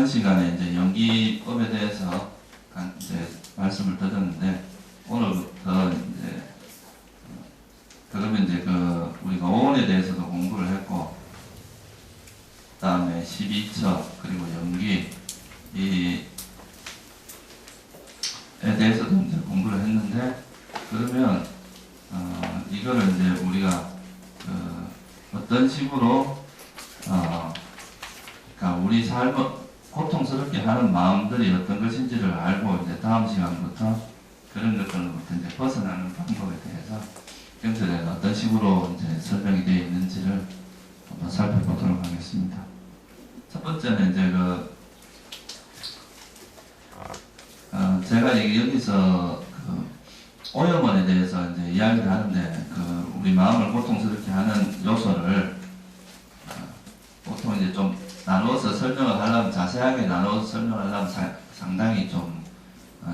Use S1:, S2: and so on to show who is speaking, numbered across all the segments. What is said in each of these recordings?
S1: 지난 시간에 이제 연기법에 대해서 이제 말씀을 드렸는데, 오늘부터 이제 그러면 이제 우리가 오온에 대해서도 공부를 했고, 그다음에 12처 그리고 연기 이에 대해서도 이제 공부를 했는데, 그러면 이거를 이제 우리가 어떤 식으로 그러니까 우리 삶을 고통스럽게 하는 마음들이 어떤 것인지를 알고, 이제 다음 시간부터 그런 것들로부터 이제 벗어나는 방법에 대해서 경전에 어떤 식으로 이제 설명이 되어 있는지를 한번 살펴보도록 하겠습니다. 첫 번째는 이제 제가 여기서 오염원에 대해서 이제 이야기를 하는데, 우리 마음을 고통스럽게 하는 요소를 보통 이제 좀 나누어서 설명을 하려면, 자세하게 나누어서 설명을 하려면 상당히 좀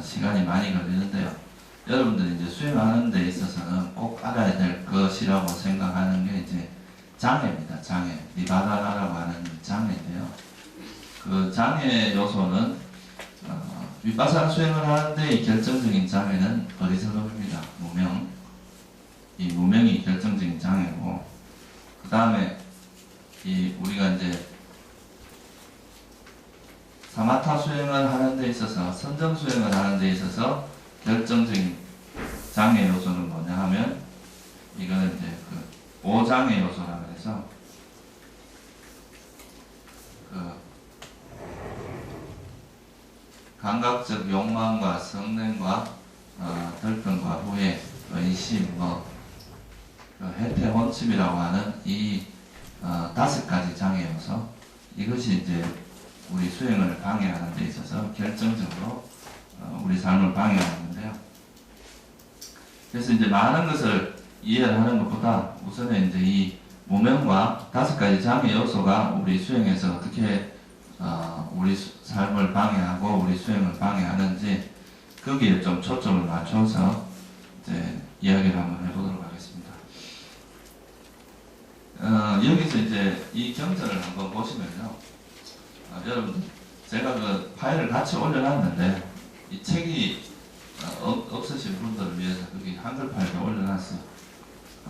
S1: 시간이 많이 걸리는데요. 여러분들이 이제 수행하는 데 있어서는 꼭 알아야 될 것이라고 생각하는 게 이제 장애입니다. 장애. 니바다나라고 하는 장애인데요. 그 장애 요소는 윗바사나 수행을 하는데 이 결정적인 장애는 어리석음입니다. 무명. 이 무명이 결정적인 장애고, 그 다음에 우리가 이제 사마타 수행을 하는 데 있어서, 선정 수행을 하는 데 있어서 결정적인 장애 요소는 뭐냐 하면, 이거는 이제 오장애 요소라고 해서 감각적 욕망과 성능과 덜권과 후회, 의심, 해태 혼침이라고 하는 이 5가지 장애 요소, 이것이 이제 우리 수행을 방해하는 데 있어서 결정적으로 우리 삶을 방해하는데요. 그래서 이제 많은 것을 이해를 하는 것보다 우선은 이제 이 무명과 5가지 장애 요소가 우리 수행에서 어떻게 우리 삶을 방해하고 우리 수행을 방해하는지, 거기에 좀 초점을 맞춰서 이제 이야기를 한번 해보도록 하겠습니다. 여기서 이제 이 경전을 한번 보시면요, 여러분, 제가 파일을 같이 올려놨는데, 이 책이 없으신 분들을 위해서 거기 한글 파일을 올려놨어요.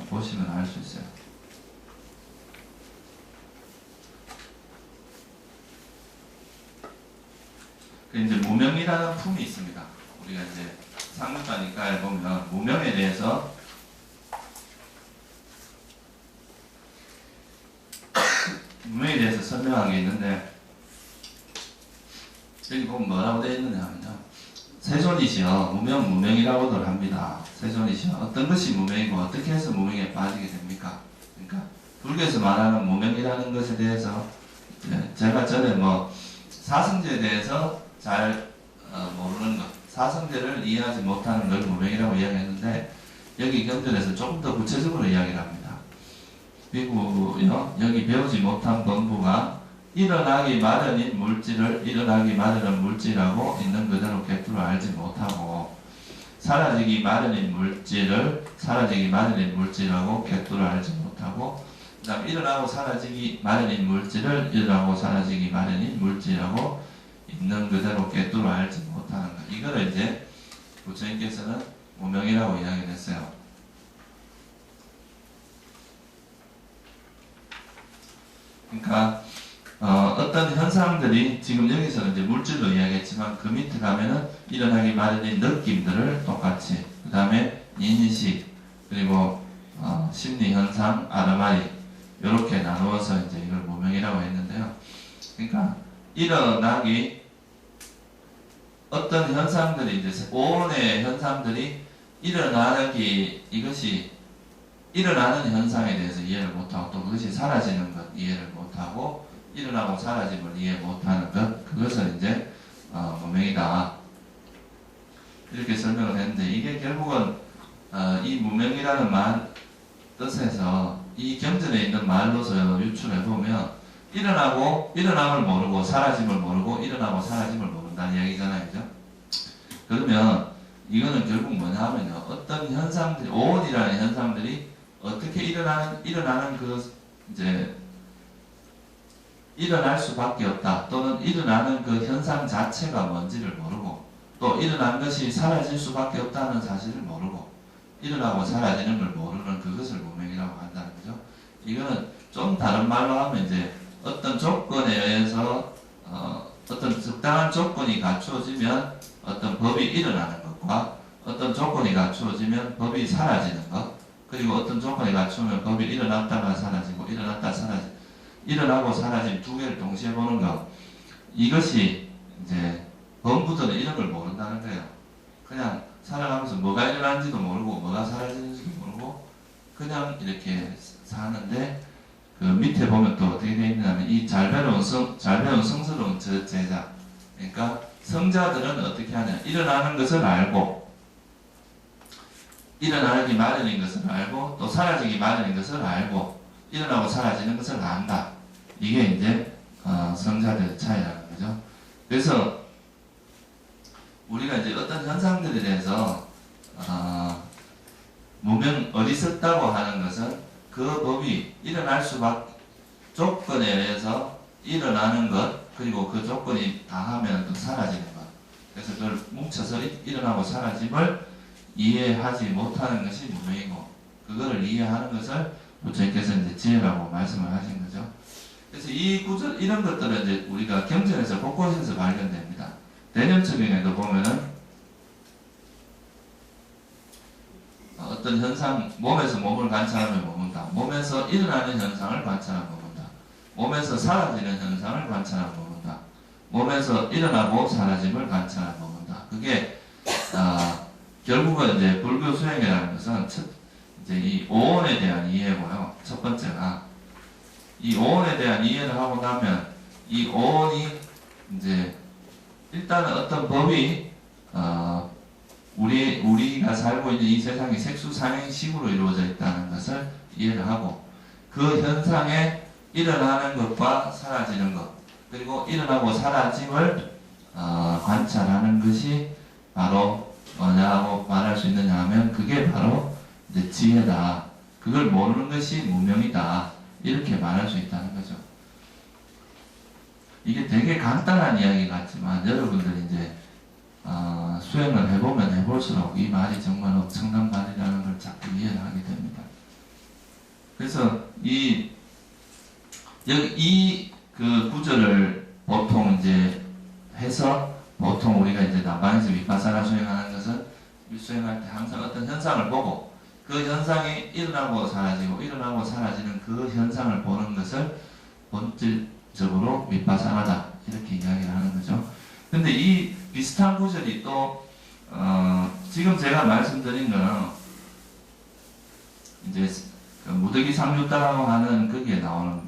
S1: 보시면 알 수 있어요. 이제 무명이라는 품이 있습니다. 우리가 이제 상문자니까에 보면 무명에 대해서 설명한 게 있는데, 여기 보면 뭐라고 되어 있느냐 하면요, 세존이시여 무명이라고들 합니다. 세존이시여, 어떤 것이 무명이고 어떻게 해서 무명에 빠지게 됩니까? 그러니까 불교에서 말하는 무명이라는 것에 대해서 제가 전에 사성제에 대해서 잘 모르는 것, 사성제를 이해하지 못하는 걸 무명이라고 이야기했는데, 여기 경전에서 조금 더 구체적으로 이야기를 합니다. 그리고요, 여기 배우지 못한 본부가 일어나기 마련인 물질을 일어나기 마련한 물질이라고 있는 그대로 객두로 알지 못하고, 사라지기 마련인 물질을 사라지기 마련인 물질이라고 객두로 알지 못하고, 그 다음 일어나고 사라지기 마련인 물질을 일어나고 사라지기 마련인 물질이라고 있는 그대로 객두로 알지 못하는 것, 이거를 이제 부처님께서는 무명이라고 이야기를 했어요. 그러니까 어떤 현상들이, 지금 여기서는 이제 물질로 이야기했지만 그 밑에 가면은 일어나기 마련인 느낌들을 똑같이, 그 다음에 인식, 그리고 심리 현상, 아르마리, 이렇게 나누어서 이제 이걸 무명이라고 했는데요. 그러니까 일어나기, 어떤 현상들이 이제 오온의 현상들이 일어나는 게, 이것이 일어나는 현상에 대해서 이해를 못하고, 또 그것이 사라지는 것 이해를 못하고, 일어나고 사라짐을 이해 못하는 것, 그것을 이제 무명이다, 이렇게 설명을 했는데, 이게 결국은 이 무명이라는 말 뜻에서 이 경전에 있는 말로서 유출해 보면, 일어남을 모르고 사라짐을 모르고 일어나고 사라짐을 모른다는 이야기잖아요, 그죠? 그러면 이거는 결국 뭐냐 하면요, 어떤 현상들이, 오온이라는 현상들이 어떻게 일어나는 이제 일어날 수밖에 없다. 또는 일어나는 그 현상 자체가 뭔지를 모르고 또 일어난 것이 사라질 수밖에 없다는 사실을 모르고 일어나고 사라지는 걸 모르는 그것을 무명이라고 한다는 거죠. 이거는 좀 다른 말로 하면 이제 어떤 조건에 의해서 어떤 적당한 조건이 갖추어지면 어떤 법이 일어나는 것과 어떤 조건이 갖추어지면 법이 사라지는 것, 그리고 어떤 조건이 갖추면 법이 일어났다가 사라지고 일어났다 사라지고 일어나고 사라진 두 개를 동시에 보는 것, 이것이 이제 범부들은 이런 걸 모른다는 거예요. 그냥 살아가면서 뭐가 일어나는지도 모르고 뭐가 사라지는지도 모르고 그냥 이렇게 사는데, 그 밑에 보면 또 어떻게 되어 있냐면 이 잘 배운 성스러운 제자, 그러니까 성자들은 어떻게 하냐, 일어나는 것을 알고 일어나기 마련인 것을 알고 또 사라지기 마련인 것을 알고 일어나고 사라지는 것을 안다. 이게 이제 성자들의 차이라는 거죠. 그래서 우리가 이제 어떤 현상들에 대해서 무명 어리석다고 하는 것은 그 법이 일어날 수밖에 조건에 의해서 일어나는 것, 그리고 그 조건이 다하면 또 사라지는 것. 그래서 그걸 뭉쳐서 일어나고 사라짐을 이해하지 못하는 것이 무명이고, 그거를 이해하는 것을 부처님께서 이제 지혜라고 말씀을 하신 거죠. 그래서 이 구절, 이런 것들은 이제 우리가 경전에서 곳곳에서 발견됩니다. 대념처경에도 보면은 어떤 현상, 몸에서 몸을 관찰하면 머문다. 몸에서 일어나는 현상을 관찰하면 머문다. 몸에서 사라지는 현상을 관찰하면 머문다. 몸에서 일어나고 사라짐을 관찰하면 머문다. 그게 결국은 이제 불교 수행이라는 것은 이제 이 오온에 대한 이해고요. 첫 번째가 이 오온에 대한 이해를 하고 나면 이 오온이 이제 일단은 어떤 법이 우리가 살고 있는 이 세상이 색수상행식으로 이루어져 있다는 것을 이해를 하고, 그 현상에 일어나는 것과 사라지는 것, 그리고 일어나고 사라짐을 관찰하는 것이 바로 뭐냐고 말할 수 있느냐 하면 그게 바로 이제 지혜다. 그걸 모르는 것이 무명이다. 이렇게 말할 수 있다는 거죠. 이게 되게 간단한 이야기 같지만 여러분들이 이제 수행을 해보면 해볼수록 이 말이 정말 엄청난 말이라는 걸 자꾸 이해를 하게 됩니다. 그래서 그 구절을 보통 이제 해서 보통 우리가 이제 남방에서 위파사나 수행하는 것은 수행할 때 항상 어떤 현상을 보고 그 현상이 일어나고 사라지고 일어나고 사라지는 그 현상을 보는 것을 본질적으로 위파사나다 이렇게 이야기를 하는 거죠. 근데 이 비슷한 구절이 또 지금 제가 말씀드린 거는 이제 그 무더기 상주다라고 하는 거기에 나오는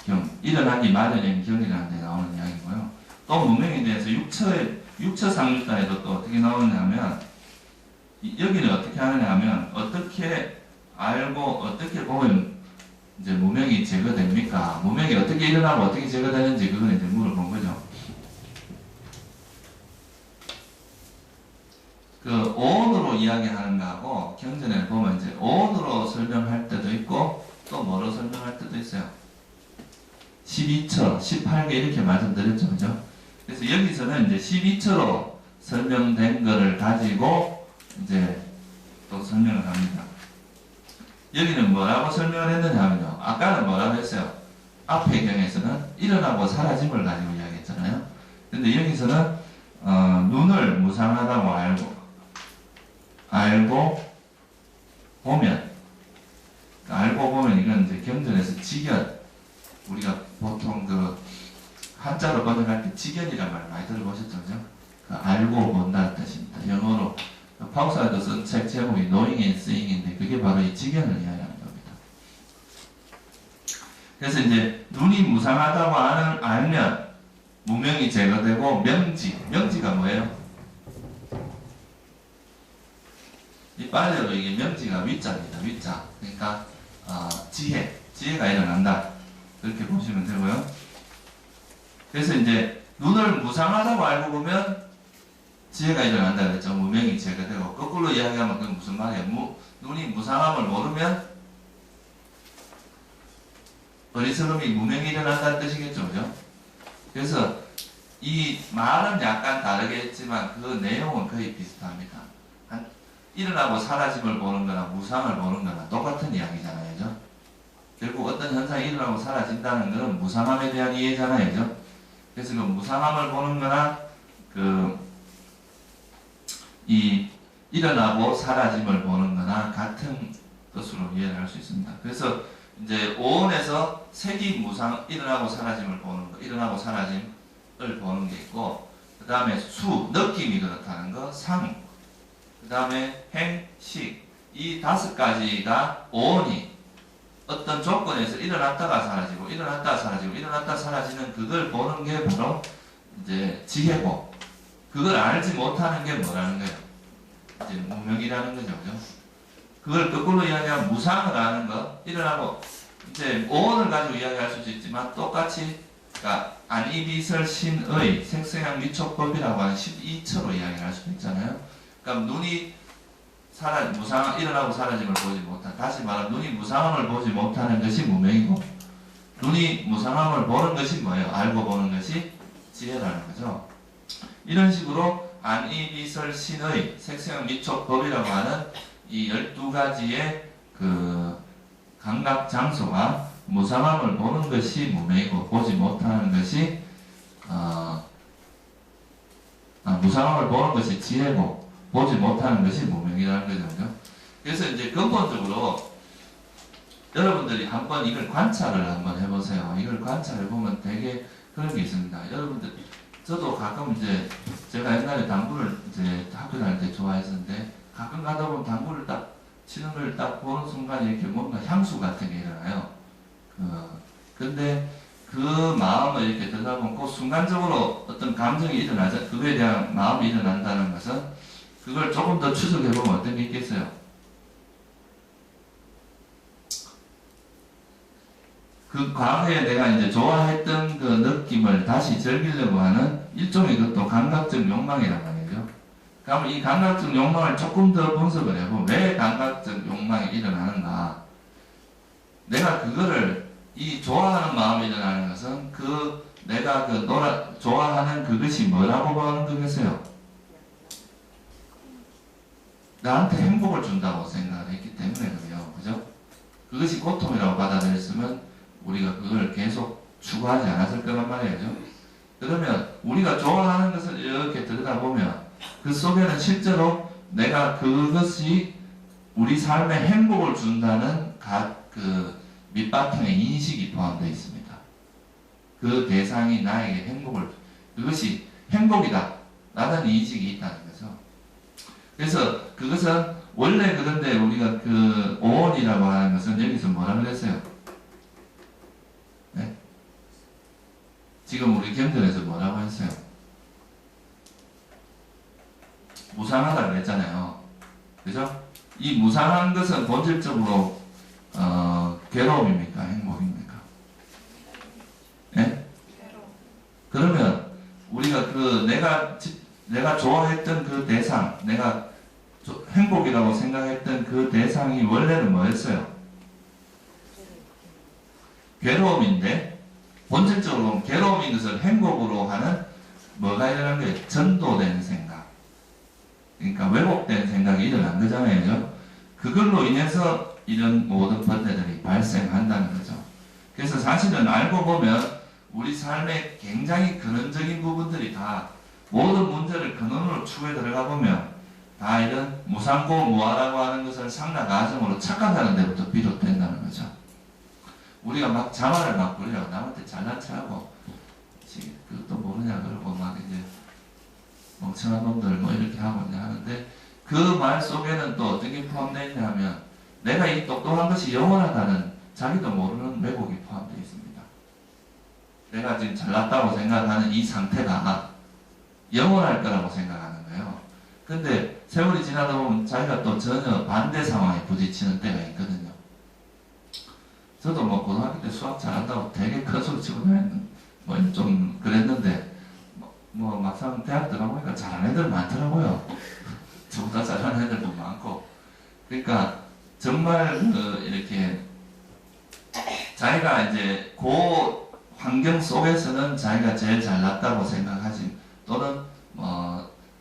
S1: 경, 일어나기 마련인 경이라는 데 나오는 이야기고요. 또 무명에 대해서 육처 상주다에도 또 어떻게 나오느냐면 여기는 어떻게 하느냐 하면 어떻게 알고 어떻게 보면 이제 무명이 제거됩니까? 무명이 어떻게 일어나고 어떻게 제거되는지 그건 이제 물어본 거죠. 그 오온으로 이야기하는 거하고 경전에 보면 이제 오온으로 설명할 때도 있고 또 뭐로 설명할 때도 있어요. 12처, 18개 이렇게 말씀드렸죠, 그죠? 그래서 여기서는 이제 12처로 설명된 거를 가지고 이제 또 설명을 합니다. 여기는 뭐라고 설명을 했느냐 하면요. 아까는 뭐라고 했어요? 앞의 경에서는 일어나고 사라짐을 가지고 이야기했잖아요. 근데 여기서는 눈을 무상하다고 알고 보면 이건 이제 경전에서 직연, 우리가 보통 그 한자로 번역할 때 직연이라는 말 많이 들어보셨죠? 그죠? 그 알고 본다는 뜻입니다. 영어로 파우사에도 쓴 책 제목이 Knowing and Seeing인데 그게 바로 이 직연을 이야기하는 겁니다. 그래서 이제 눈이 무상하다고 알면 무명이 제거되고 명지가 뭐예요? 이 빨래로 이게 명지가 위자입니다. 위자. 그러니까 지혜가 일어난다. 그렇게 보시면 되고요. 그래서 이제 눈을 무상하다고 알고 보면 지혜가 일어난다 그랬죠. 무명이 제거되고, 거꾸로 이야기하면 그게 무슨 말이에요? 눈이 무상함을 모르면 어리석음이 무명이 일어난다는 뜻이겠죠. 그죠? 그래서 이 말은 약간 다르겠지만 그 내용은 거의 비슷합니다. 일어나고 사라짐을 보는 거나 무상을 보는 거나 똑같은 이야기잖아요. 그죠? 결국 어떤 현상이 일어나고 사라진다는 것은 무상함에 대한 이해잖아요. 그죠? 그래서 그 무상함을 보는 거나 이 일어나고 사라짐을 보는 거나 같은 것으로 이해를 할 수 있습니다. 그래서 이제 오온에서 색이 무상, 일어나고 사라짐을 보는 거, 일어나고 사라짐을 보는 게 있고, 그 다음에 수, 느낌이 그렇다는 거, 상, 그 다음에 행, 식, 이 5가지가 오온이 어떤 조건에서 일어났다가 사라지고, 일어났다가 사라지고, 일어났다가 사라지는 그걸 보는 게 바로 이제 지혜고, 그걸 알지 못하는 게 뭐라는 거예요? 이제 무명이라는 거죠. 그죠? 그걸 거꾸로 이야기하면 무상을 아는 거, 일어나고, 이제 오온을 가지고 이야기할 수도 있지만, 똑같이, 그러니까 안이비설 신의 색성향 미촉법이라고 하는 12처로 이야기할 수도 있잖아요. 그러니까 눈이 일어나고 사라짐을 보지 못한, 다시 말하면 눈이 무상함을 보지 못하는 것이 무명이고, 눈이 무상함을 보는 것이 뭐예요? 알고 보는 것이 지혜라는 거죠. 이런 식으로 안이비설 신의 색성향 미촉법이라고 하는 이 12가지의 그 감각 장소가 무상함을 보는 것이 무명이고, 보지 못하는 것이 무상함을 보는 것이 지혜고, 보지 못하는 것이 무명이라는 거죠. 그래서 이제 근본적으로 여러분들이 한번 이걸 관찰을 한번 해보세요. 이걸 관찰해 보면 되게 그런 게 있습니다. 여러분들, 저도 가끔 이제 제가 옛날에 당구를 이제 학교 다닐 때 좋아했었는데, 가끔 가다 보면 당구를 딱 치는 걸 딱 보는 순간에 이렇게 뭔가 향수 같은 게 일어나요. 근데 그 마음을 이렇게 들다 보면 그 순간적으로 어떤 감정이 일어나죠. 그거에 대한 마음이 일어난다는 것은 그걸 조금 더 추적해 보면 어떤 게 있겠어요? 그 과거에 내가 이제 좋아했던 그 느낌을 다시 즐기려고 하는 일종의 그것도 감각적 욕망이란 말이죠. 그러면 이 감각적 욕망을 조금 더 분석을 해보면 왜 감각적 욕망이 일어나는가? 내가 그거를 이 좋아하는 마음이 일어나는 것은 내가 좋아하는 그것이 뭐라고 보는 거겠어요? 나한테 행복을 준다고 생각을 했기 때문에 그래요. 그죠? 그것이 고통이라고 받아들였으면 우리가 그걸 계속 추구하지 않았을 거란 말이에요. 그러면 우리가 좋아하는 것을 이렇게 들여다보면 그 속에는 실제로 내가 그것이 우리 삶에 행복을 준다는 그 밑바탕의 인식이 포함되어 있습니다. 그 대상이 나에게 그것이 행복이다 라는 인식이 있다는 거죠. 그래서 그것은 원래 그런데 우리가 그 오온이라고 하는 것은 여기서 뭐라 그랬어요? 네? 지금 우리 경전에서 뭐라고 했어요? 무상하다 그랬잖아요. 그죠? 이 무상한 것은 본질적으로 괴로움입니까? 행복입니까? 네? 그러면 우리가 내가 좋아했던 그 대상, 내가 행복이라고 생각했던 그 대상이 원래는 뭐였어요? 괴로움인데, 본질적으로 괴로움인 것을 행복으로 하는 뭐가 일어난 거예요? 전도된 생각. 그러니까 왜곡된 생각이 일어난 거잖아요. 그걸로 인해서 이런 모든 번뇌들이 발생한다는 거죠. 그래서 사실은 알고 보면 우리 삶의 굉장히 근원적인 부분들이 다 모든 문제를 근원으로 추구해 들어가 보면 다 이런 무상고 무아라고 하는 것을 상나 가정으로 착각하는 데부터 비롯된다는 거죠. 우리가 막 자만을 막 부려요. 남한테 잘난 척하고 그것도 모르냐 그러고 막 이제 멍청한 놈들 뭐 이렇게 하고 이제 하는데 그 말 속에는 또 어떤 게 포함되어 있냐 하면 내가 이 똑똑한 것이 영원하다는 자기도 모르는 왜곡이 포함되어 있습니다. 내가 지금 잘났다고 생각하는 이 상태가 영원할 거라고 생각하는 거예요. 근데 세월이 지나다 보면 자기가 또 전혀 반대 상황에 부딪히는 때가 있거든요. 저도 뭐 고등학교 때 수학 잘한다고 되게 큰 소리 치고 다녔는데 뭐 좀 그랬는데 뭐 막상 대학 들어가보니까 잘하는 애들 많더라고요. 저보다 잘하는 애들도 많고. 그러니까 정말 이렇게 자기가 이제 그 환경 속에서는 상대방은 자기가 제일 잘났다고 생각하지, 또는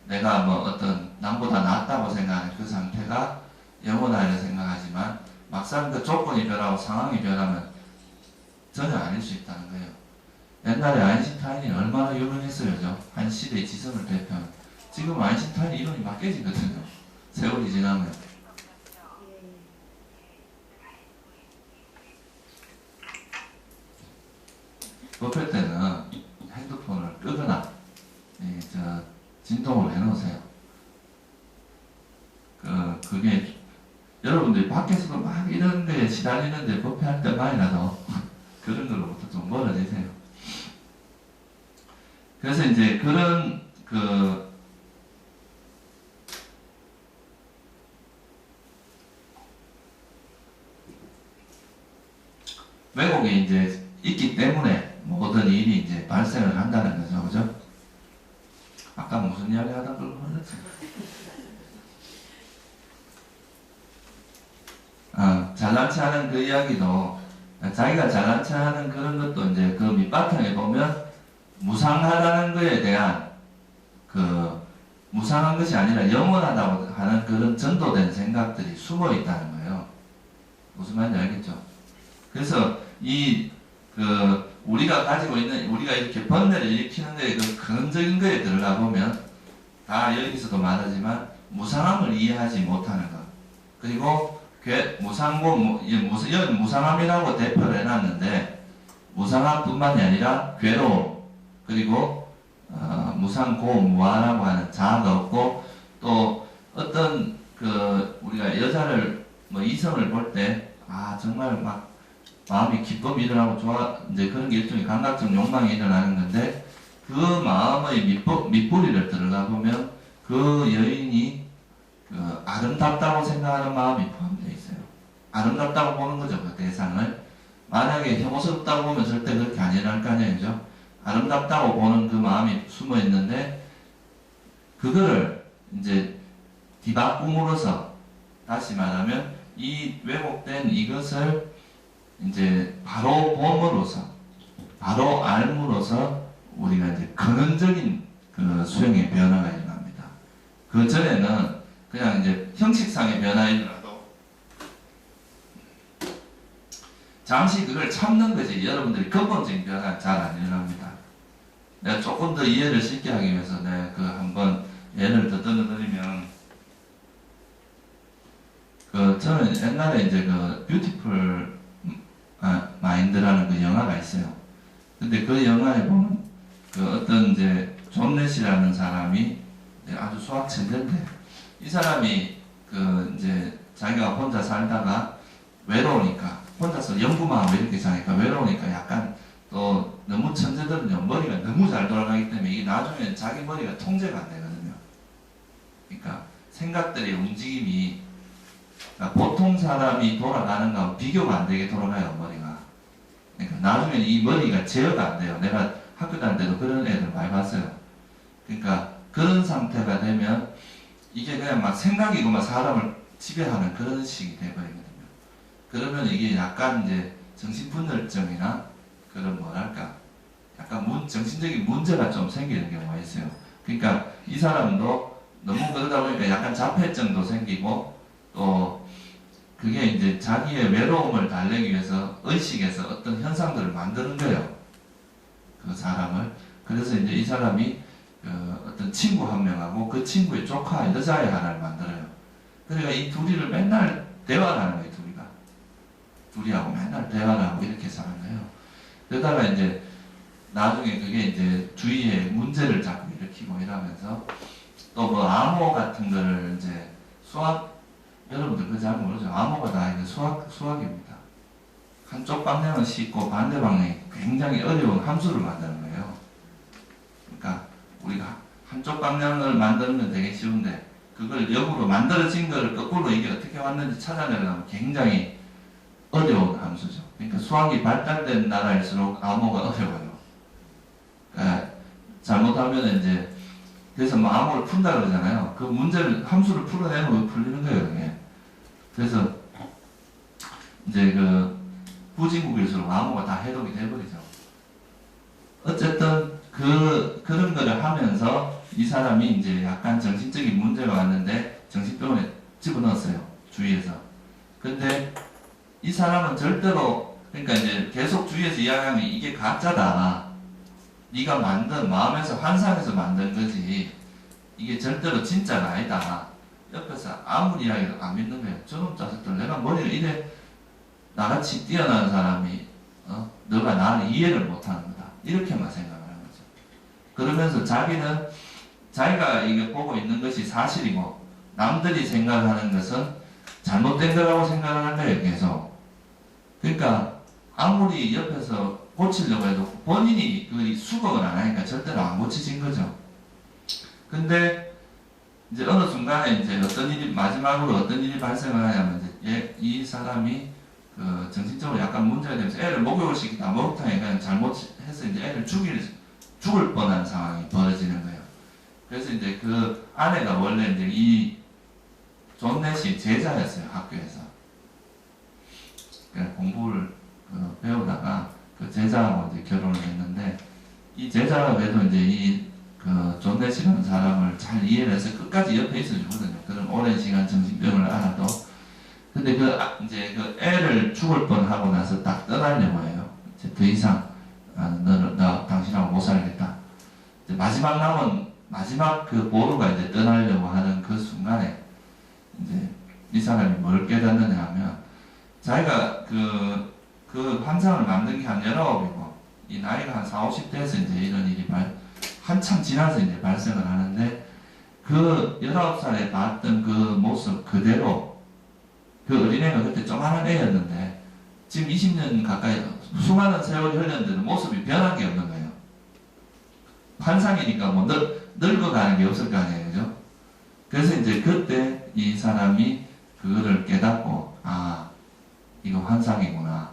S1: 내가 어떤 남보다 낫다고 생각하는 그 상태가 영원하리라 생각하지만, 막상 그 조건이 변하고 상황이 변하면 전혀 아닐 수 있다는 거예요. 옛날에 아인슈타인이 얼마나 유명했어요. 한 시대의 지성을 대표하는. 지금 아인슈타인 이론이 막 깨지거든요. 세월이 지나면. 급할 때는 핸드폰을 끄거나 진동을 해놓으세요. 그게 여러분들이 밖에서도 막 이런 거에 시달리는데 법회할 때만이라도 그런 걸로부터 좀 멀어지세요. 그래서 이제 그런 왜곡이 이제 있기 때문에 모든 일이 이제 발생을 한다는 거죠. 그죠? 아까 무슨 이야기 하다 그걸 흘렀지? 잘난치 하는 그 이야기도, 자기가 잘난치 하는 그런 것도 이제 그 밑바탕에 보면 무상하다는 것에 대한 무상한 것이 아니라 영원하다고 하는 그런 전도된 생각들이 숨어 있다는 거예요. 무슨 말인지 알겠죠? 그래서 우리가 가지고 있는, 우리가 이렇게 번뇌를 일으키는 거에 근원적인 거에 들어가 보면 다 여기서도 말하지만 무상함을 이해하지 못하는 것. 그리고 무상함이라고 대표를 해놨는데, 무상함뿐만이 아니라 괴로움, 그리고 무상고무아라고 하는 자아가 없고, 또 어떤 우리가 여자를 이성을 볼 때 정말 막 마음이 기쁨이 일어나고 이제 그런 게 일종의 감각적 욕망이 일어나는 건데, 그 마음의 밑부리를 들어가 보면 그 여인이 아름답다고 생각하는 마음이 포함되어 있어요. 아름답다고 보는 거죠, 그 대상을. 만약에 혐오스럽다고 보면 절대 그렇게 안 일어날 거 아니에요. 아름답다고 보는 그 마음이 숨어 있는데, 그거를 이제 뒤바꿈으로써, 다시 말하면 이 왜곡된 이것을 이제 바로 봄으로써, 바로 알므로써 우리가 이제 근원적인 수행의 변화가 일어납니다. 그 전에는 그냥 이제 형식상의 변화이더라도 잠시 그걸 참는 거지, 여러분들이 근본적인 변화는 잘 안 일어납니다. 내가 조금 더 이해를 쉽게 하기 위해서 내가 한번 예를 더 들어드리면, 저는 옛날에 이제 뷰티풀 마인드라는 그 영화가 있어요. 근데 그 영화에 보면 어떤 이제 존 넷이라는 사람이 아주 수학 천재인데, 이 사람이 이제 자기가 혼자 살다가 외로우니까, 혼자서 연구만 하고 이렇게 사니까 외로우니까 약간 또 너무 천재들은요, 머리가 너무 잘 돌아가기 때문에 이게 나중에 자기 머리가 통제가 안 되거든요. 그러니까 생각들의 움직임이, 보통 사람이 돌아가는 거하고 비교가 안 되게 돌아가요, 머리가. 그러니까 나중에 이 머리가 제어가 안 돼요. 내가 학교 다닐 때도 그런 애들 많이 봤어요. 그러니까 그런 상태가 되면 이게 그냥 막 생각이고만 사람을 지배하는 그런 식이 돼버리거든요. 그러면 이게 약간 이제 정신분열증이나 그런 뭐랄까, 약간 정신적인 문제가 좀 생기는 경우가 있어요. 그러니까 이 사람도 너무 그러다 보니까 약간 자폐증도 생기고, 또 그게 이제 자기의 외로움을 달래기 위해서 의식에서 어떤 현상들을 만드는 거예요. 그 사람을. 그래서 이제 이 사람이 어떤 친구 한 명하고 그 친구의 조카 여자애 하나를 만들어요. 그러니까 이 둘이를 맨날 대화를 하는 거예요, 둘이하고 맨날 대화를 하고 이렇게 사는 거예요. 그러다가 이제 나중에 그게 이제 주위에 문제를 자꾸 일으키고 이러면서, 또 암호 같은 거를 이제 여러분들 그거 잘 모르죠? 암호가 다 이게 수학입니다. 한쪽 방향은 쉽고 반대 방향이 굉장히 어려운 함수를 만드는 거예요. 그러니까 우리가 한쪽 방향을 만드는 건 되게 쉬운데, 그걸 역으로 만들어진 거를 거꾸로 이게 어떻게 왔는지 찾아내려면 굉장히 어려운 함수죠. 그러니까 수학이 발달된 나라일수록 암호가 어려워요. 그러니까 잘못하면 이제, 그래서 암호를 푼다 그러잖아요. 그 문제를, 함수를 풀어내면 풀리는 거예요, 그게. 그래서 이제 후진국일수록 암호가 다 해독이 돼버리죠. 어쨌든 그런 거를 하면서 이 사람이 이제 약간 정신적인 문제가 왔는데 정신병원에 집어넣었어요. 주위에서. 근데 이 사람은 절대로, 그러니까 이제 계속 주위에서 이야기하면 이게 가짜다. 네가 만든, 마음에서 환상해서 만든 거지. 이게 절대로 진짜가 아니다. 옆에서 아무리 이야기해도 안 믿는 거예요. 저놈 자식들, 내가 머리를 이래 나같이 뛰어난 사람이, 너가 나를 이해를 못하는 거다. 이렇게만 생각을 하는 거죠. 그러면서 자기는 자기가 이게 보고 있는 것이 사실이고 남들이 생각하는 것은 잘못된 거라고 생각을 한 거예요. 계속. 그러니까 아무리 옆에서 고치려고 해도 본인이 그 수긍을 안 하니까 절대로 안 고치진 거죠. 근데 이제 어느 순간에 이제 어떤 일이, 마지막으로 어떤 일이 발생을 하냐면 이제 이 사람이 그 정신적으로 약간 문제가 되면서 애를 목욕을 시키다 목욕탕에 그냥 잘못해서 이제 애를 죽을 뻔한 상황이 벌어지는 거예요. 그래서 이제 그 아내가 원래 이제 이 존 넷이 제자였어요. 학교에서. 그러니까 공부를 배우다가 그 제자하고 이제 결혼을 했는데, 이 제자가 그래도 이제 이 그 존 넷이라는 사람을 잘 이해를 해서 끝까지 옆에 있어 주거든요. 그런 오랜 시간 정신병을 알아도. 근데 이제 그 애를 죽을 뻔하고 나서 딱 떠나려고 해요. 이제 더 이상 너 당신하고 못 살겠다. 이제 마지막 그 보루가 이제 떠나려고 하는 그 순간에 이제 이 사람이 뭘 깨닫느냐 하면, 자기가 그 환상을 만든 게 한 19이고, 이 나이가 한 40, 50대에서 이제 이런 일이 한참 지나서 이제 발생을 하는데, 그 19살에 봤던 그 모습 그대로, 그 어린애가 그때 조그만한 애였는데, 지금 20년 가까이 수많은 세월이 흘렀는데도 모습이 변한 게 없는 거예요. 환상이니까 뭐 늙어가는 게 없을 거 아니에요. 그죠? 그래서 이제 그때 이 사람이 그거를 깨닫고, 이거 환상이구나.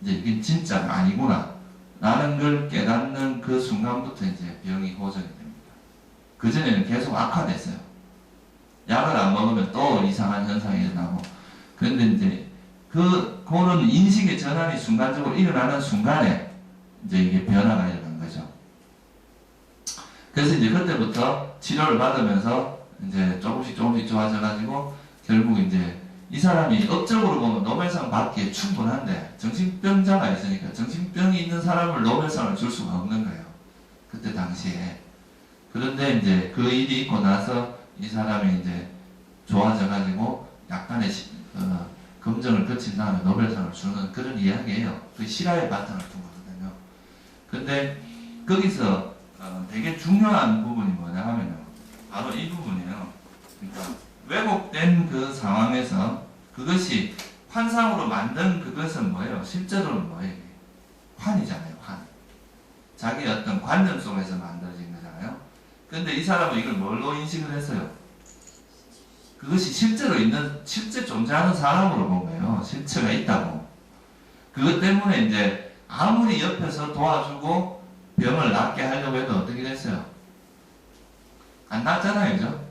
S1: 이제 이게 진짜가 아니구나. 라는 걸 깨닫는 그 순간부터 이제 병이 호전이 됩니다. 그전에는 계속 악화됐어요. 약을 안 먹으면 또 이상한 현상이 일어나고. 그런데 이제 그런 인식의 전환이 순간적으로 일어나는 순간에 이제 이게 변화가 일어난 거죠. 그래서 이제 그때부터 치료를 받으면서 이제 조금씩 좋아져가지고 결국 이제 이 사람이 업적으로 보면 노벨상 받기에 충분한데 정신병자가 있으니까 정신병이 있는 사람을 노벨상을 줄 수가 없는 거예요. 그때 당시에. 그런데 이제 그 일이 있고 나서 이 사람이 이제 좋아져가지고 약간의 검정을 거친 다음에 노벨상을 주는 그런 이야기예요. 그 실화에 바탕을 둔 거거든요. 근데 거기서 되게 중요한 부분이 뭐냐 하면요. 바로 이 부분이에요. 그러니까 왜곡된 그 상황에서 그것이 환상으로 만든 그것은 뭐예요? 실제로는 뭐예요? 환이잖아요, 환. 자기의 어떤 관념 속에서 만들어진 거잖아요. 근데 이 사람은 이걸 뭘로 인식을 했어요? 그것이 실제 존재하는 사람으로 본 거예요. 실체가 있다고. 그것 때문에 이제 아무리 옆에서 도와주고 병을 낫게 하려고 해도 어떻게 됐어요? 안 낫잖아요, 그죠?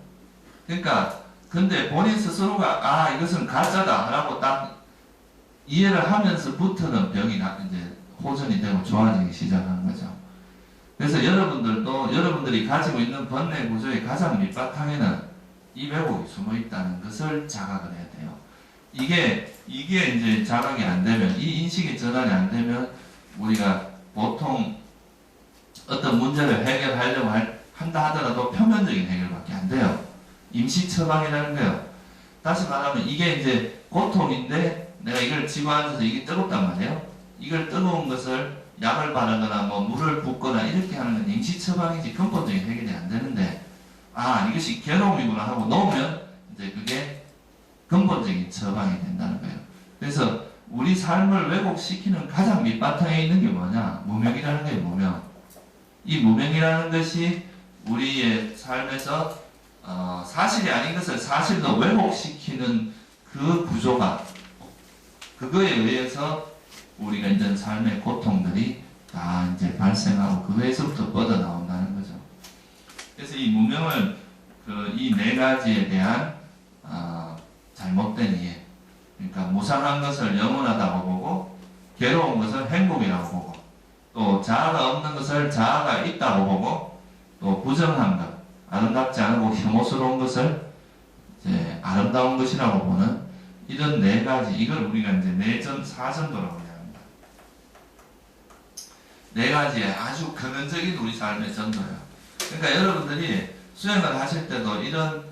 S1: 그러니까 근데 본인 스스로가 이것은 가짜다 라고 딱 이해를 하면서부터는 병이 이제 호전이 되고 좋아지기 시작하는 거죠. 그래서 여러분들이 가지고 있는 번뇌 구조의 가장 밑바탕에는 이 왜곡이 숨어 있다는 것을 자각을 해야 돼요. 이게 이제 자각이 안 되면, 이 인식의 전환이 안 되면 우리가 보통 어떤 문제를 해결하려고 한다 하더라도 표면적인 해결밖에 안 돼요. 임시 처방이라는 거예요. 다시 말하면 이게 이제 고통인데 내가 이걸 쥐고 앉아서 이게 뜨겁단 말이에요. 이걸 뜨거운 것을 약을 바르거나 뭐 물을 붓거나 이렇게 하는 건 임시 처방이지 근본적인 해결이 안 되는데, 이것이 괴로움이구나 하고 놓으면 이제 그게 근본적인 처방이 된다는 거예요. 그래서 우리 삶을 왜곡시키는 가장 밑바탕에 있는 게 뭐냐? 무명이라는 거예요. 무명. 이 무명이라는 것이 우리의 삶에서 사실이 아닌 것을 사실로 왜곡시키는 그 구조가, 그거에 의해서 우리가 이제 삶의 고통들이 다 이제 발생하고 그거에서부터 뻗어나온다는 거죠. 그래서 이 무명을 이 네 가지에 대한 잘못된 이해, 그러니까 무상한 것을 영원하다고 보고 괴로운 것을 행복이라고 보고 또 자아가 없는 것을 자아가 있다고 보고, 또 부정한 것, 아름답지 않고 혐오스러운 것을 이제 아름다운 것이라고 보는 이런 네 가지, 이걸 우리가 이제 내전 사전도라고 합니다. 네 가지의 아주 근원적인 우리 삶의 전도예요. 그러니까 여러분들이 수행을 하실 때도 이런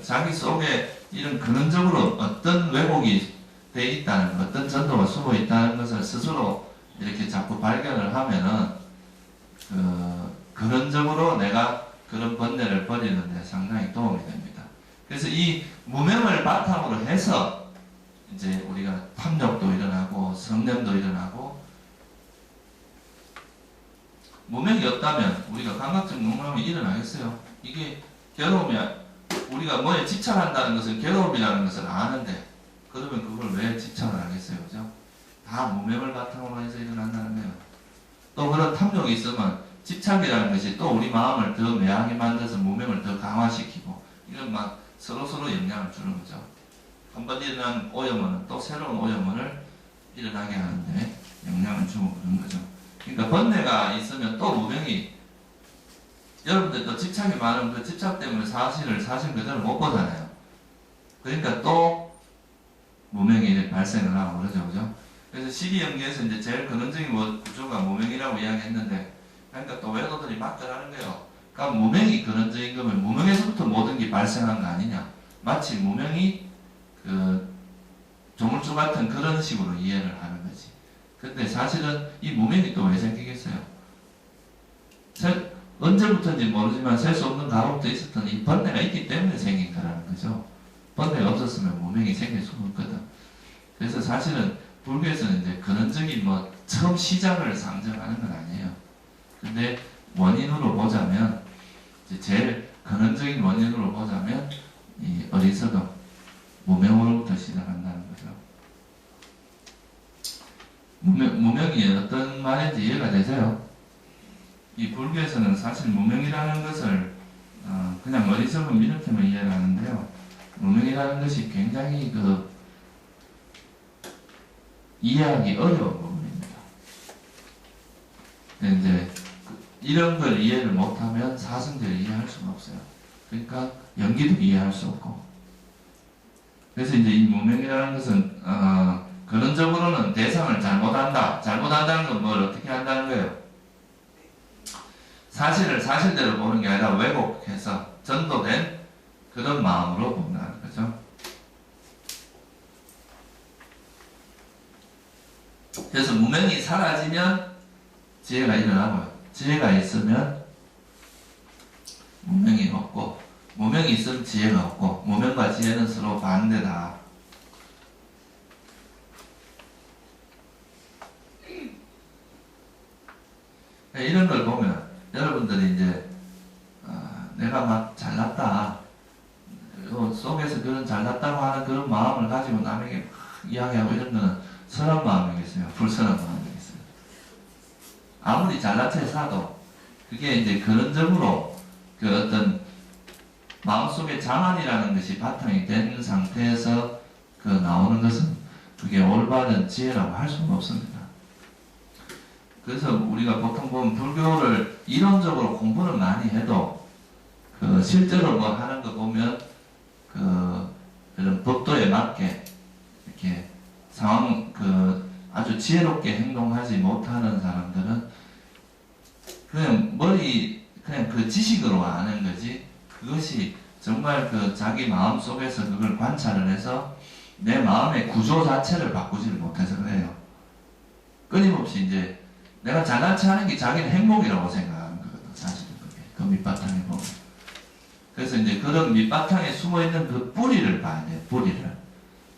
S1: 자기 속에 이런 근원적으로 어떤 왜곡이 돼 있다는 것, 어떤 전도가 숨어 있다는 것을 스스로 이렇게 자꾸 발견을 하면은 근원적으로 내가 그런 번뇌를 버리는 데 상당히 도움이 됩니다. 그래서 이 무명을 바탕으로 해서 이제 우리가 탐욕도 일어나고 성냄도 일어나고, 무명이 없다면 우리가 감각적 욕망이 일어나겠어요? 이게 괴로움이, 우리가 뭐에 집착한다는 것은 괴로움이라는 것을 아는데 그러면 그걸 왜 집착을 하겠어요? 그죠? 다 무명을 바탕으로 해서 일어난다는 거예요. 또 그런 탐욕이 있으면 집착이라는 것이 또 우리 마음을 더 매하게 만들어서 무명을 더 강화시키고, 이건 막 서로서로 영향을 주는 거죠. 한번 일어난 오염원은 또 새로운 오염원을 일어나게 하는데 영향을 주고 그런 거죠. 그러니까 번뇌가 있으면 또 무명이, 여러분들 또 집착이 많으면 그 집착 때문에 사실 그대로 못 보잖아요. 그러니까 또 무명이 발생을 하고 그러죠. 그죠? 그래서 시기연계에서 이제 제일 근원적인 구조가 무명이라고 이야기했는데, 그러니까 또 외도들이 막들하는 거예요. 그러니까 무명이 근원적인 거면 무명에서부터 모든 게 발생한 거 아니냐. 마치 무명이 조물주 같은 그런 식으로 이해를 하는 거지. 근데 사실은 이 무명이 또 왜 생기겠어요? 언제부터인지 모르지만 셀 수 없는 과거부터 있었던 이 번뇌가 있기 때문에 생긴 거라는 거죠. 번뇌가 없었으면 무명이 생길 수가 없거든. 그래서 사실은 불교에서는 이제 근원적인 처음 시작을 상정하는 건 아니에요. 근데 원인으로 보자면, 이제 제일 근원적인 원인으로 보자면 이 어리석음, 무명으로부터 시작한다는 거죠. 무명이 어떤 말인지 이해가 되세요? 이 불교에서는 사실 무명이라는 것을 그냥 어리석음 이렇게만 이해를 하는데요. 무명이라는 것이 굉장히 이해하기 어려운 부분입니다. 이제 이런 걸 이해를 못하면 사성제를 이해할 수가 없어요. 그러니까 연기도 이해할 수 없고. 그래서 이제 이 무명이라는 것은 근원적으로는 대상을 잘못한다. 잘못한다는 건 뭘 어떻게 한다는 거예요? 사실을 사실대로 보는 게 아니라 왜곡해서 전도된 그런 마음으로 본다는 거죠. 그래서 무명이 사라지면 지혜가 일어나고요. 지혜가 있으면 무명이 없고, 무명이 있으면 지혜가 없고, 무명과 지혜는 서로 반대다. 이런 걸 보면 여러분들이 이제 내가 막 잘났다, 속에서 그런 잘났다고 하는 그런 마음을 가지고 남에게 이야기하고 이런 거는 선한 마음이겠어요? 불선한 마음이겠어요? 아무리 잘난 체 사도 그게 이제 근원적으로 어떤 마음속에 자만이라는 것이 바탕이 된 상태에서 나오는 것은 그게 올바른 지혜라고 할 수가 없습니다. 그래서 우리가 보통 보면 불교를 이론적으로 공부는 많이 해도 실제로 하는 거 보면 이런 법도에 맞게 이렇게 상황 아주 지혜롭게 행동하지 못하는 사람들은 그냥 그냥 지식으로 아는 거지, 그것이 정말 자기 마음 속에서 그걸 관찰을 해서 내 마음의 구조 자체를 바꾸지를 못해서 그래요. 끊임없이 이제 내가 잘난 체 하는 게 자기는 행복이라고 생각하는 거거든, 사실은 그게. 그 밑바탕에 보면. 그래서 이제 그런 밑바탕에 숨어있는 그 뿌리를 봐야 돼요, 뿌리를.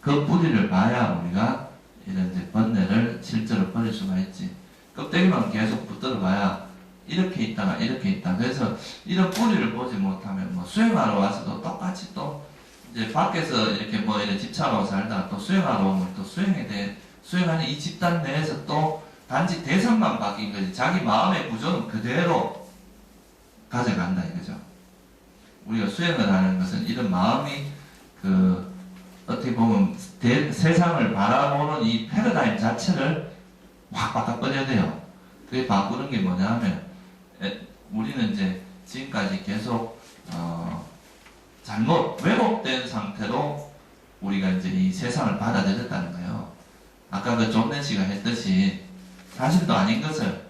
S1: 그 뿌리를 봐야 우리가 이런 이제 번뇌를 실제로 버릴 수가 있지. 껍데기만 계속 붙들어 봐야 이렇게 있다가 이렇게 있다. 그래서 이런 뿌리를 보지 못하면 수행하러 와서도 똑같이 또 이제 밖에서 이렇게 이런 집착하고 살다가 또 수행하러 오면 또 수행하는 이 집단 내에서 또 단지 대상만 바뀐 거지, 자기 마음의 구조는 그대로 가져간다 이거죠. 우리가 수행을 하는 것은 이런 마음이 어떻게 보면 세상을 바라보는 이 패러다임 자체를 확 바꿔버려야 돼요. 그게 바꾸는 게 뭐냐 하면, 우리는 이제 지금까지 계속, 잘못, 왜곡된 상태로 우리가 이제 이 세상을 받아들였다는 거예요. 아까 그 존 낸시가 했듯이, 사실도 아닌 것을,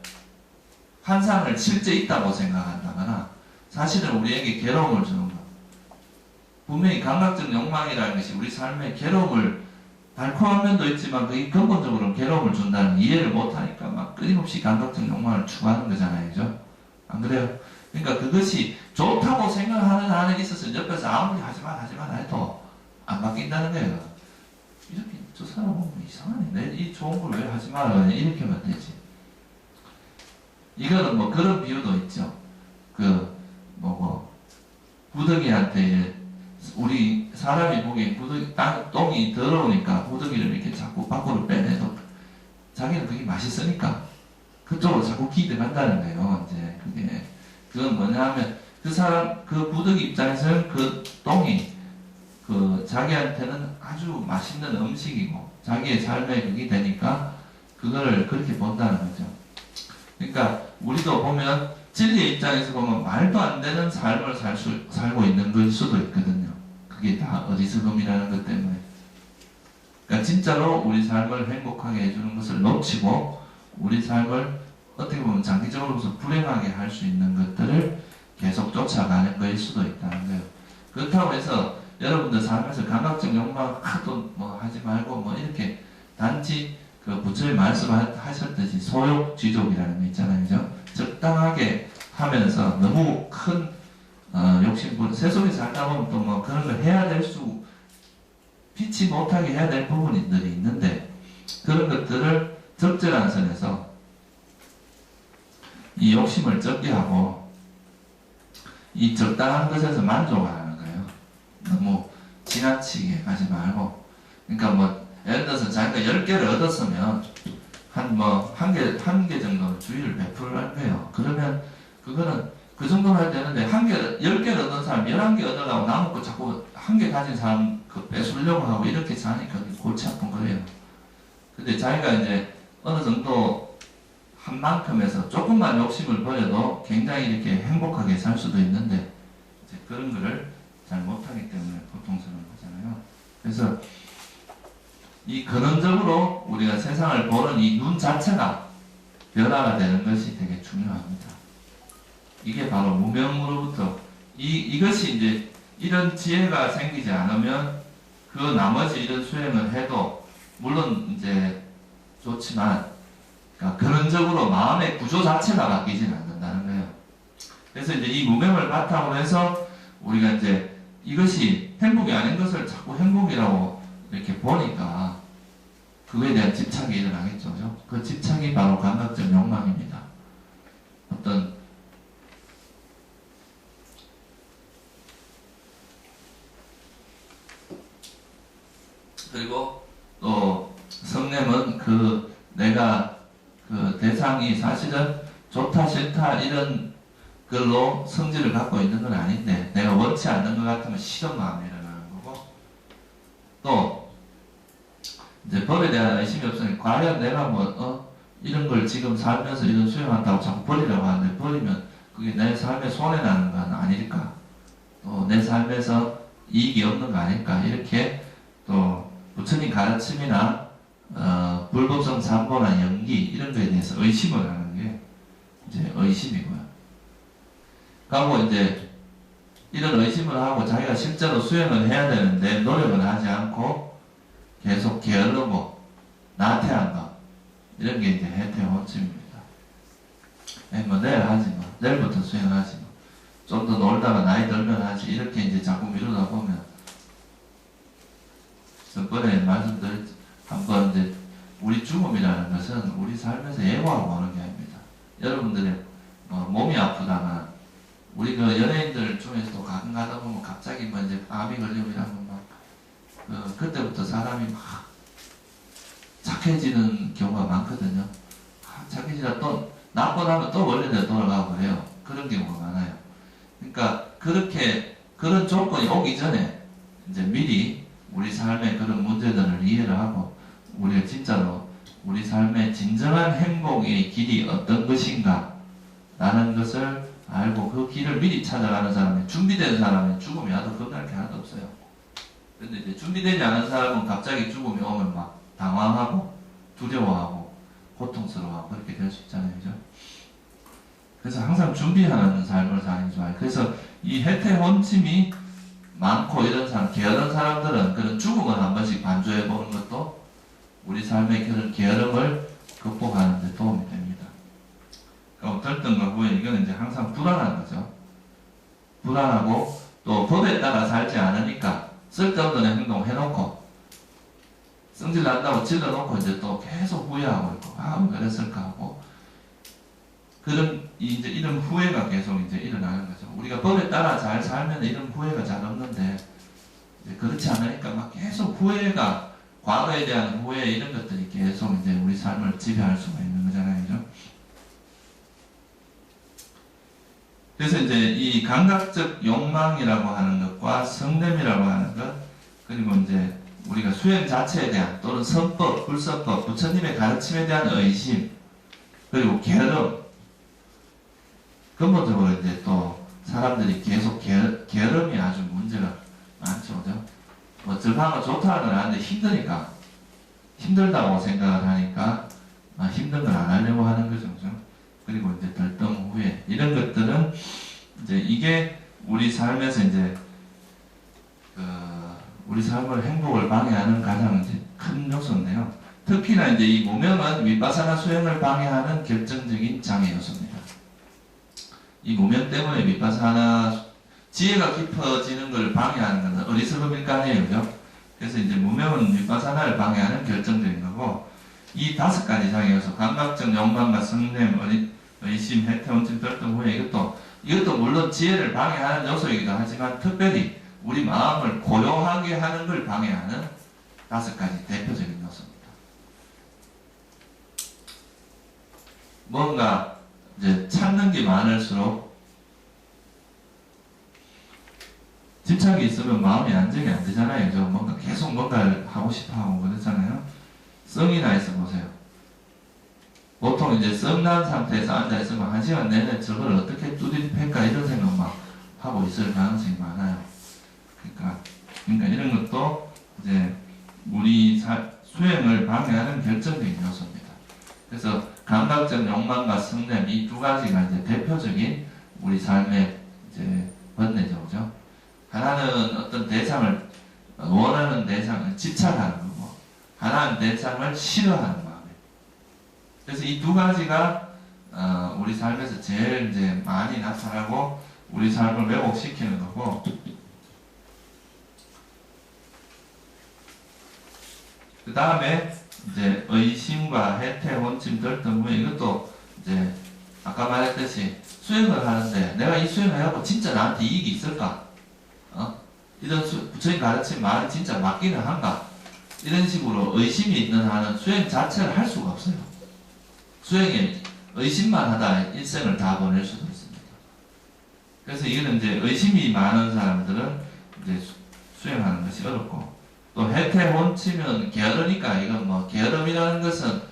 S1: 환상을 실제 있다고 생각한다거나, 사실은 우리에게 괴로움을 주는 것. 분명히 감각적 욕망이라는 것이 우리 삶의 괴로움을, 달콤한 면도 있지만 그게 근본적으로 괴로움을 준다는 이해를 못하니까 막 끊임없이 감각적 욕망을 추구하는 거잖아요. 그죠? 안 그래요? 그러니까 그것이 좋다고 생각하는 안에 있어서 옆에서 아무리 하지마 해도 안 바뀐다는 거예요. 이렇게 저 사람 보면 이상하네. 내 이 좋은 걸 왜 하지 마라. 이렇게 하면 되지. 이거는 뭐 그런 비유도 있죠. 구더기한테 우리 사람이 보기엔 똥이 더러우니까 구더기를 이렇게 자꾸 밖으로 빼내도 자기는 그게 맛있으니까 그쪽으로 자꾸 기대간다는 거예요. 이제 그건 뭐냐 하면 그 구더기 입장에서는 그 똥이 자기한테는 아주 맛있는 음식이고 자기의 삶에 그게 되니까 그거를 그렇게 본다는 거죠. 그러니까 우리도 보면 진리의 입장에서 보면 말도 안 되는 삶을 살고 있는 걸 수도 있거든요. 그게 다 어리석음이라는 것 때문에. 그러니까 진짜로 우리 삶을 행복하게 해주는 것을 놓치고 우리 삶을 어떻게 보면 장기적으로서 불행하게 할 수 있는 것들을 계속 쫓아가는 것일 수도 있다는 거예요. 그렇다고 해서 여러분들 삶에서 감각적 욕망 하도 뭐 하지 말고 뭐 이렇게 단지 그 부처님 말씀하셨듯이 소욕지족이라는 거 있잖아요. 그죠? 적당하게 하면서 너무 큰 욕심, 세속에 살다 보면 또 뭐 그런 걸 해야 될 피치 못하게 해야 될 부분들이 있는데 그런 것들을 적절한 선에서 이 욕심을 적게 하고 이 적당한 것에서 만족하는 거예요. 너무 지나치게 하지 말고. 그러니까 뭐 예를 들어서 자기가 10개를 얻었으면 한 개 정도 주의를 베풀을 거예요. 그러면 그거는 그 정도는 해야 되는데 10개를 얻은 사람 11개 얻으려고 남은 거 자꾸 한 개 가진 사람 뺏으려고 하고 이렇게 사니까 골치 아픈 거예요. 근데 자기가 이제 어느 정도 한 만큼에서 조금만 욕심을 버려도 굉장히 이렇게 행복하게 살 수도 있는데 이제 그런 거를 잘 못하기 때문에 고통스러운 거잖아요. 그래서 이 근원적으로 우리가 세상을 보는 이 눈 자체가 변화가 되는 것이 되게 중요합니다. 이게 바로 무명으로부터 이것이 이제 이런 지혜가 생기지 않으면 그 나머지 이런 수행을 해도 물론 이제 좋지만 그러니까 근원적으로 마음의 구조 자체가 바뀌지는 않는다는 거예요. 그래서 이제 이 무명을 바탕으로 해서 우리가 이제 이것이 행복이 아닌 것을 자꾸 행복이라고 이렇게 보니까 그거에 대한 집착이 일어나겠죠. 그죠? 그 집착이 바로 감각적 욕망입니다. 그리고 또 성냄은 내가 대상이 사실은 좋다 싫다 이런 걸로 성질을 갖고 있는 건 아닌데 내가 원치 않는 것 같으면 싫은 마음이 일어나는 거고 또 이제 법에 대한 의심이 없으니 과연 내가 이런 걸 지금 살면서 이런 수행한다고 자꾸 버리려고 하는데 버리면 그게 내 삶에 손해나는 건 아닐까? 또 내 삶에서 이익이 없는 거 아닐까? 이렇게 또 부처님 가르침이나 불법성 삼보나 연기 이런 거에 대해서 의심을 하는 게 이제 의심이고요. 그리고 이제 이런 의심을 하고 자기가 실제로 수행을 해야 되는데 노력을 하지 않고 계속 게으르고 나태한 거 이런 게 이제 해태원침입니다. 뭐 내일 하지 뭐 내일부터 수행하지 뭐 좀 더 놀다가 나이 들면 하지 이렇게 이제 자꾸 미루다 보면 저번에 말씀드렸죠. 한번 이제 우리 죽음이라는 것은 우리 삶에서 예고하고 오는 게 아닙니다. 여러분들의 몸이 아프다가 우리 그 연예인들 중에서도 가끔 가다 보면 갑자기 뭐 이제 암이 걸리고 이러면 막 그때부터 사람이 막 착해지는 경우가 많거든요. 착해지다 또 나쁘다면 또 원래대로 돌아가고 그래요. 그런 경우가 많아요. 그러니까 그런 조건이 오기 전에 이제 미리 우리 삶의 그런 문제들을 이해를 하고 우리가 진짜로 우리 삶의 진정한 행복의 길이 어떤 것인가 라는 것을 알고 그 길을 미리 찾아가는 사람이, 준비된 사람은 죽음이 와도 겁날 게 하나도 없어요. 근데 이제 준비되지 않은 사람은 갑자기 죽음이 오면 막 당황하고 두려워하고 고통스러워하고 그렇게 될 수 있잖아요. 그죠? 그래서 항상 준비하는 삶을 사는 게 좋아요. 그래서 이 혜택 혼침이 많고 이런 사람, 게으른 사람들은 그런 죽음을 한 번씩 반주해 보는 것도 우리 삶의 그런 게으름을 극복하는 데 도움이 됩니다. 들뜬과 후회, 이거는 이제 항상 불안한 거죠. 불안하고 또 법에 따라 살지 않으니까 쓸데없는 행동 해놓고 성질 난다고 질러놓고 이제 또 계속 후회하고 있고, 아, 왜 그랬을까 하고, 그런 이제 이런 후회가 계속 이제 일어나는 거죠. 우리가 법에 따라 잘 살면 이런 후회가 잘 없는데, 이제 그렇지 않으니까 막 계속 후회가, 과거에 대한 후회 이런 것들이 계속 이제 우리 삶을 지배할 수가 있는 거잖아요. 그죠? 그래서 이제 이 감각적 욕망이라고 하는 것과 성냄이라고 하는 것, 그리고 이제 우리가 수행 자체에 대한 또는 선법, 불선법, 부처님의 가르침에 대한 의심, 그리고 게으름, 근본적으로 이제 또 사람들이 계속 게으름이 아주 문제가 많죠. 그죠? 뭐 절하면 좋다는 건 아는데 힘드니까, 힘들다고 생각을 하니까 힘든 걸 안 하려고 하는 거죠. 그죠? 그리고 이제 들뜸 후회, 이런 것들은 이제 이게 우리 삶에서 이제 우리 삶을 행복을 방해하는 가장 이제 큰 요소인데요. 특히나 이제 이 무명은 윗바사나 수행을 방해하는 결정적인 장애 요소입니다. 이 무명 때문에 윗바사나 지혜가 깊어지는 걸 방해하는 것은 어리석음일 거 아니에요. 그죠? 그래서 이제 무명은 윗바사나를 방해하는 결정적인 거고, 이 5가지 장애 요소, 감각적 욕망과 성냄, 의심, 혜택, 원칙, 들뜸, 후회, 이것도 물론 지혜를 방해하는 요소이기도 하지만 특별히 우리 마음을 고요하게 하는 걸 방해하는 5가지 대표적인 요소입니다. 뭔가 이제 찾는 게 많을수록 집착이 있으면 마음이 안정이 안 되잖아요. 그죠? 뭔가 계속 뭔가를 하고 싶어 하고 그러잖아요. 성이나 있어 보세요. 보통 이제 성난 상태에서 앉아있으면 1시간 내내 저걸 어떻게 뚜디팰까 이런 생각만 하고 있을 가능성이 많아요. 그러니까 이런 것도 이제 우리 수행을 방해하는 결정적인 요소입니다. 그래서 감각적 욕망과 성냄, 이 2가지가 이제 대표적인 우리 삶의 이제 번뇌죠. 그죠? 하나는 어떤 대상을, 원하는 대상을 집착하는 거고, 하나는 대상을 싫어하는 마음이에요. 그래서 이 2가지가 우리 삶에서 제일 이제 많이 나타나고 우리 삶을 왜곡시키는 거고, 그 다음에 이제 의심과 혜택, 원침, 들뜸, 후회, 이것도 이제 아까 말했듯이 수행을 하는데 내가 이 수행을 해갖고 진짜 나한테 이익이 있을까? 이런 부처님 가르친 말이 진짜 맞기는 한가? 이런 식으로 의심이 있는 한은 수행 자체를 할 수가 없어요. 수행에 의심만 하다 일생을 다 보낼 수도 있습니다. 그래서 이거는 이제 의심이 많은 사람들은 이제 수행하는 것이 어렵고, 또 혜택 원치면 게으르니까, 이건 뭐 게으름이라는 것은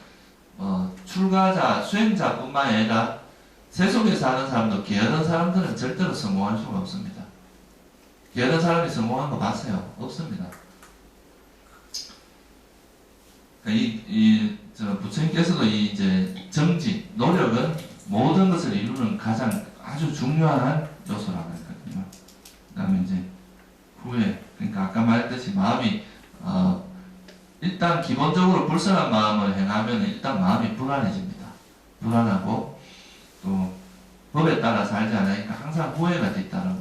S1: 출가자, 수행자뿐만 아니라 세속에 사는 사람도 게으른 사람들은 절대로 성공할 수가 없습니다. 게으른 사람이 성공한 거 봤어요? 없습니다. 부처님께서도 이 이제 정지, 노력은 모든 것을 이루는 가장 아주 중요한 요소라고 했거든요. 그 다음에 이제 후회, 그러니까 아까 말했듯이 마음이 일단 기본적으로 불선한 마음을 행하면 일단 마음이 불안해집니다. 불안하고 또 법에 따라 살지 않으니까 항상 후회가 뒤따라